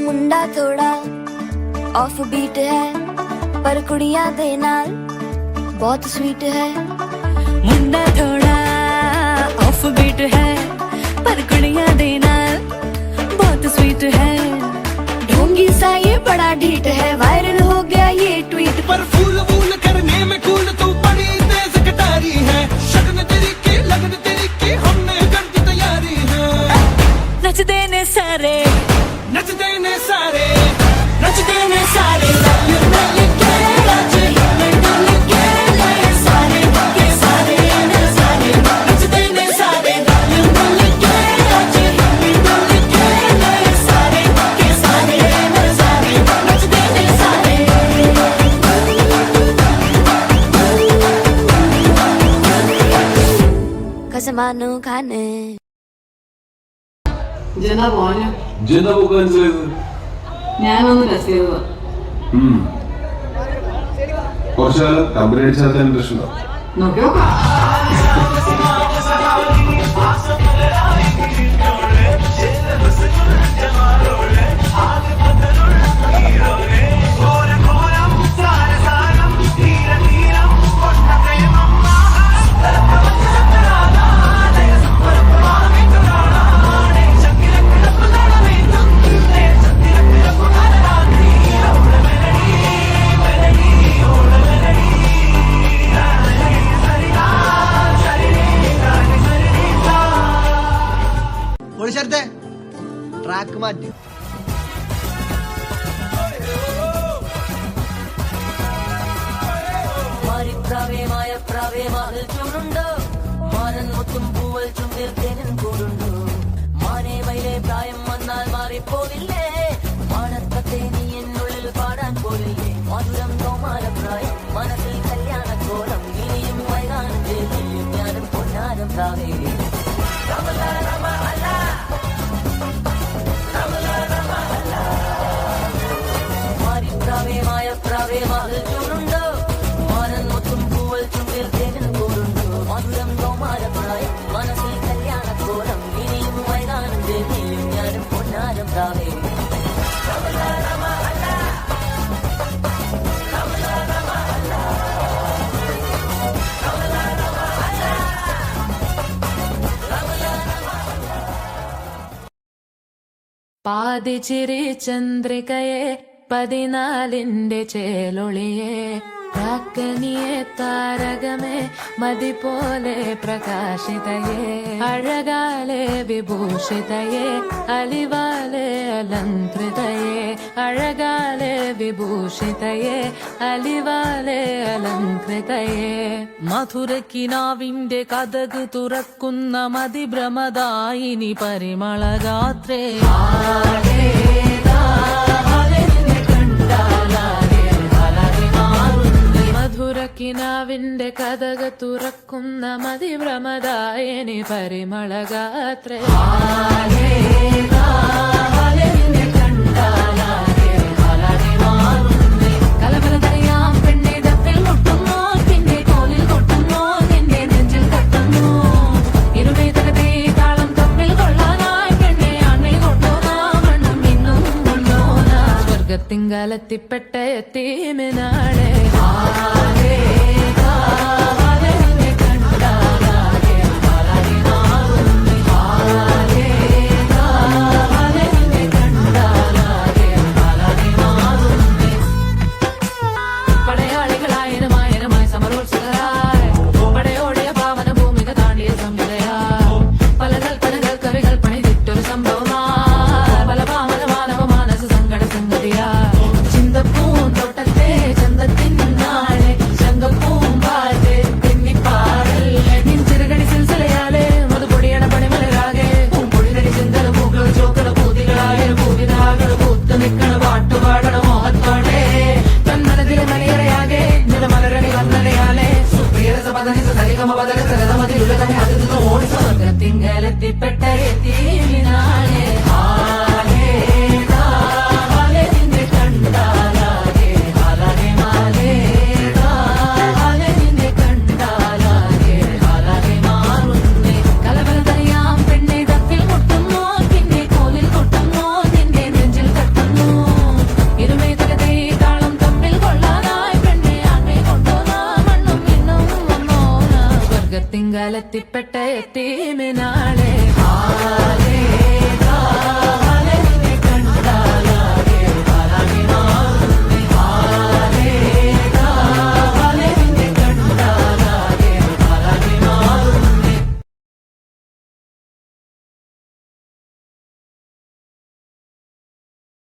मुंडा थोड़ा off beat है पर कुड़ियां दे नाल बहुत स्वीट है। मुंडा थोड़ा ऑफ बीट है पर कुड़ियां दे नाल बहुत स्वीट है। ढोंगी सा ये बड़ा ढीठ है, वायरल हो गया ये ट्वीट। पर फूल वूल करने में कूल तू बड़ी तेज कटारी है। शगन तेरी की लगन तेरी की हमने कर दी तैयारी है। नच देने सारे नच देने सारे नच देने सारे कसमानु खाने ജനാ പോഞ്ഞു ജനാ പോക്ക് മനസ്സിലായത് ഞാനൊന്ന് ടെസ്റ്റ് ചെയ്തതാ. കുറച്ചു കാലം കമ്പനി അടിച്ചാൽ ഇൻട്രസ്റ്റ് ഉണ്ടോ? നോക്കി നോക്കാം. ട്രാക്ക് മാറ്റി പൂവൽ ചുണ്ടിൽ തേനും കൂടുണ്ടോ മാനേ വൈലേ പ്രായം വന്നാൽ മാറിപ്പോവില്ലേ മാനത്തത്തെ നീ എന്നുള്ളിൽ പാടാൻ പോലില്ലേ മധുരം തോമാല പ്രായം മനസ്സിൽ കല്യാണക്കോലം ഇനിയും വൈകാനും ജയിലും ഞാനും പൊന്നാരും പ്രാവേ രമല രമ അല്ല രമല രമ അല്ല മാറിപ്രാവേ പ്രാവേ മകൾ ചൂടുണ്ടോ മാനൻ മൊത്തം പൂവൽ ചുണ്ടിൽ തേനും കൂടുണ്ടോ മധുരം തോമാല പ്രായം മനസ്സിൽ കല്യാണക്കോലം ഇനിയും വൈകാനും ജയിലും ഞാനും പൊന്നാരും പ്രാവേ രമല രമ അല്ല രമല രമ അല്ല രമല രമ അല്ല രമല രമ പാതിച്ചിരി ചന്ദ്രികയെ 14 ചേലൊളിയെ കാക്കനിയെ താരകമേ മതി പോലെ പ്രകാശിതയെ അഴകാലെ വിഭൂഷിതയെ അലിവാലെ അലങ്കൃതയെ അഴകാലെ വിഭൂഷിതയെ അലിവാലെ അലങ്കൃതയെ മധുരക്കിനാവിന്റെ കഥക് തുറക്കുന്ന മതിഭ്രമദായിനി പരിമളഗാത്രേ മധുരക്കിനാവിന്റെ കഥക തുറക്കുന്ന മതിഭ്രമദായിനി പരിമളഗാത്രേ കലബലതറിയാം പെണ്ണെ ദപ്പിൽ മുട്ടുന്നു പിന്നെ കോലിൽ കൊട്ടുന്നു നിന്റെ നെഞ്ചിൽ കത്തുന്നു ഇരുവേതകത്തെ താളം തമ്മിൽ കൊള്ളാനായി പെണ്ണെ അണ്ണിൽ കൊണ്ടോനാ മണ്ണം ഇന്നും കൊണ്ടോനാ സ്വർഗത്തിങ്കലെത്തിപ്പെട്ട എത്തീമിനാളെ പടയാളികളായനമായനമായി സമരോത്സുകരായി പടയോടിയ പാവന ഭൂമിക താണ്ടിയ സംവിധയാ പല കൽപ്പനകൾ കവികൾ പണിതിട്ടൊരു സംഭവമാ പല പാവന മാനവ മാനസ സങ്കട സംഗതിയാ ചിന്തപ്പൂന്തോട്ടത്തെ ചന്തത്തിൻ നാളെ ശങ്കപ്പൂമ്പാറ്റ് തെന്നിപ്പാടൽ നിൻചിറകടി സിൽസിലയാലെ മധുപൊടിയണ പണിമലരാകെ പൂമ്പൊടിനടി ചിന്തല പൂക്കൾ ചോക്കള പൂതികളായ പൂവിതാകൾ പൂത്തു നിൽക്കണ പാട്ടുപാടണ മോഹത്തോടെ തന്മനതിലെ മണിയറയാകെ നിലമലരണി വന്നടയാലെ സുപ്രിയരസ പദനിസ സരിഗമ പദക സരതമതിലുലതമെ അതിർന്ന് ഓടി സ്വർഗത്തിങ്കലെത്തിപ്പെട്ട എത്തീമിനാളെ നിന്നെ കണ്ട എത്തിപ്പെട്ട എത്തീമിനാളെ